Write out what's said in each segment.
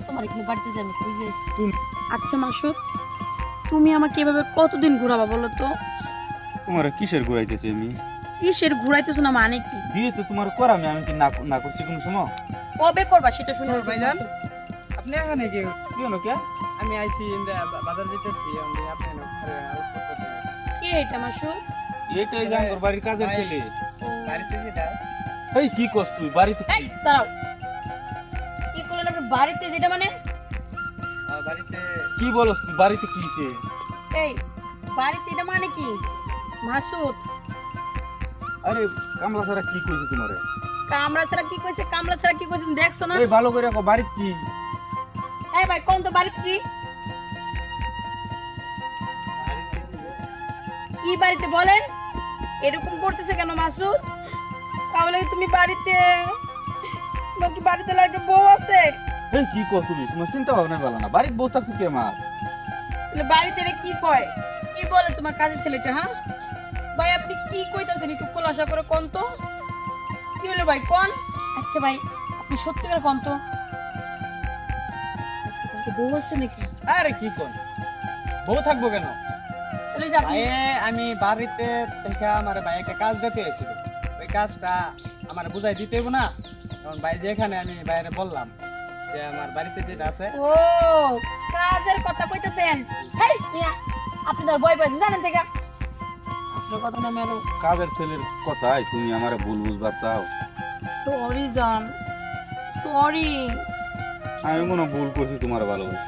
তোমার এখানে বাড়িতে যাবো বুঝে তুমি আচ্ছা মাসুদ, তুমি আমাকে এভাবে কতদিন ঘোরাবা বলো তো? তোমার কিসের ঘুরাইতেছি আমি? কিসের ঘুরাইতেছো না মানে কি? বিয়ে তো তোমার করামি, আমি কি না না করছি কোনো সময়? কবে করবা সেটা শুনে ভাইজান আপনি এখানে কি কি হলো কে? আমি আইছি বাজার যেতেছি আপনি আলাপ করতেছেন কে এটা মাসুদ? এইটাই জাঙ্গর বাড়ির কাজের ছেলে। বাড়িতে যেটা এই কি করছ তুই বাড়িতে? এই দাঁড়াও, কি করলেন আপনার বাড়িতে যেটা মানে? বাড়িতে কি বলছ তুই বাড়িতে কিসে? এই বাড়িতে এটা মানে কি মাসুদ? আরে কামলা ছাড়া কি কইছে তোমারে? কামড়া ছাড়া কি কইছে? কামড়া ছাড়া কি কইছে তুমি দেখছো না? এই ভালো করে কো বাড়িতে কি? এই ভাই কোন তো বাড়িতে কি? কি বাড়িতে বলেন? এরকম করতেছে কেন মাসুদ? তাহলে তুমি বাড়িতে নাকি বাড়িতে একটা বউ আছে? এই কি কর তুমি? তোমার চিন্তা ভাবনা ভালো না। বাড়িতে বউ থাকতে কে মা? তাহলে বাড়িতে রে কি কয়? কি বলে তোমার কাজের ছেলেটা? হ্যাঁ ভাই আপনি কি কইতাছেন একটু খোলাসা করে কোন তো? কি হলো ভাই কোন? আচ্ছা ভাই আপনি সত্যি করে কোন তো? বউ আছে নাকি? আরে কি কোন বউ থাকবো কেন? তাহলে যে আপনি ভাইয়ে আমি বাড়িতে থেকে আমার ভাই একটা কাজ দিতে এসেছিল, ওই কাজটা আমার বুঝাই দিতে হইব না। এখন ভাই যেখানে আমি বাইরে বললাম যে আমার বাড়িতে যেটা আছে ও কাজের কথা কইতেছেন? হেই মিয়া আপনি তো বই বই জানেন থেকে আপনার কথা না মেরো। কাজের ছেলের কথাই তুমি আমারে ভুল বুঝবার চাও? সরি জান, সরি আমি মনে হয় ভুল করছি তোমার ভালোবাসি।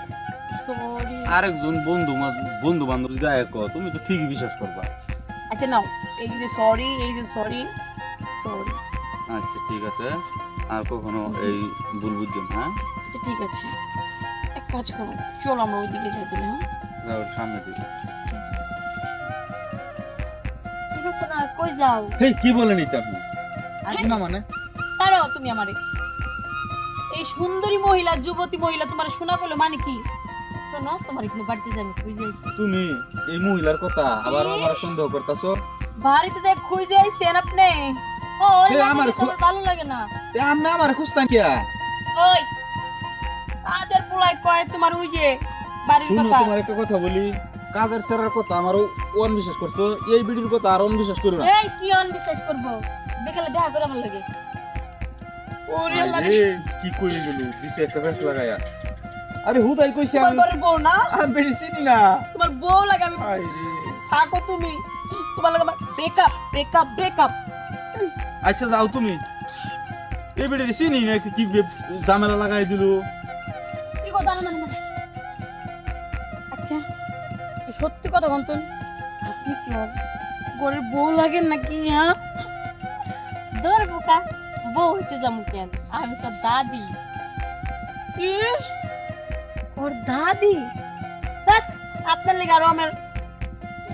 সরি। আরেকজন বন্ধু বান্ধব যদি আয় কও, তুমি তো ঠিকই বিশ্বাস করবা। আচ্ছা নাও এই যে সরি, এই যে সরি সরি। আচ্ছা ঠিক আছে, আর কখনো এই ভুল বুঝছো না। হ্যাঁ আচ্ছা ঠিক আছে, এক কাজ করো চলো আমরা ওইদিকে যাই তাহলে। হ্যাঁ যাও সামনে দিকে। ঠিক আছে না কই যাও? এই কি বলেন এটা আপনি? আজ না মানে পারো তুমি আমারে এই সুন্দরী মহিলা যুবতী মহিলা তোমার শোনা করলো মানে কি? শোনো তোমার এখানে বাড়িতে যাবো বুঝেছি। তুমি এই মহিলার কথা আবার আমার সন্দেহ করতেছো? বাড়িতে দেখ খুঁজে আইছেন আপনি? ও ওই এ, আমার আমার ভালো লাগে না। আমি আমার খুঁজতাম কিয়া? ওই কাদের পোলাই কয় তোমার ওই যে বাড়ির শুনো কথা? তোমার একটা কথা বলি, কাজের সেরার কথা আমার অনবিশ্বাস করছো, এই বিড়ির কথা আর অনবিশ্বাস করো না। এই কি অনবিশ্বাস করব? বিকালে দেখা করে আমার লাগে। ওরে আল্লাহ রে, এই, কি কই গেল দিছে একটা ফেস লাগায়া। আরে হুদাই কইছি তোমার আমি, ঘরের বউ না? আমি বেশি চিনি না। তোমার বউ লাগে আমি আই রে। থাকো তুমি, তোমার লাগে আমার ব্রেকআপ ব্রেকআপ ব্রেকআপ। আচ্ছা যাও তুমি, এই বিড়ি চিনি না কি ঝামেলা লাগাই দিল। কি কথা না মানে? আচ্ছা সত্যি কথা বলতো, আপনি কি ওর ঘরের বউ লাগেন নাকি? হ্যাঁ দৌড় বোকা, বউ হইতে যাবো কেন? আমি তো দাদি। কি ওর দাদি? ধ্যাৎ, আপনার লেগে আরো আমার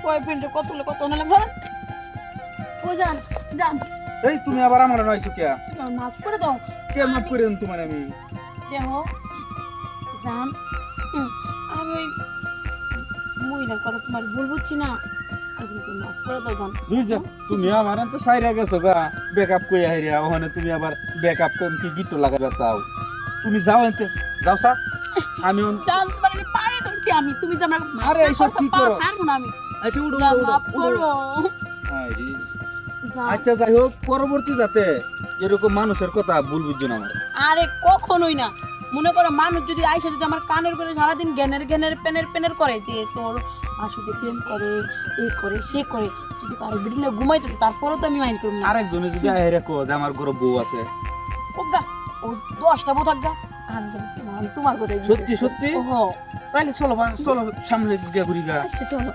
বয়ফ্রেন্ডের কত নালাম ধরেন। ও যান যান, এই তুমি আবার আমার নয়ছো কিয়া? তুমি আমার মাফ করে দাও। কে মাফ করে দেন তোমার আমি? দেহ যান, আমি ওই মহিলার কথা তোমার ভুল বুঝছি না, আর কিন্তু মাফ করে দাও যান। বুঝছো তুমি আমার তো সাইরা গেছো গা, ব্যাকআপ কই আইরা, ওখানে তুমি আবার ব্যাকআপ কি গিট লাগাবে চাও? তুমি যাও এনতে, যাও সা। আমি যান তোমার আমি পারে ধরছি আমি, তুমি যে আমার মাফ আরে এইসব কি করো? ছাড়বো না আমি। আচ্ছা উঠো যান, উঠো, মাফ উঠো। করো আইরে। যান। আচ্ছা যাই হোক, পরবর্তী যাতে এরকম মানুষের কথা ভুল বুঝছো না আমার। আরে কখনোই না। মনে করো মানুষ যদি আইসা যদি আমার কানের করে সারাদিন জ্ঞানের জ্ঞানের পেনের পেনের করে যে তোর আসলে প্রেম করে এই করে সে করে, যদি কারো বিড়িলে ঘুমাইতেছে তারপরেও তো আমি মাইন্ড করবো না। আরেকজনে যদি আইরা কো যে আমার ঘরে বউ আছে, ওগা ও 10টা বউ থাকগা, আমি তোমার ঘরে সত্যি সত্যি? ওহো তাহলে চলো বা চলো সামনে গিয়ে ঘুরি গা। আচ্ছা চলো।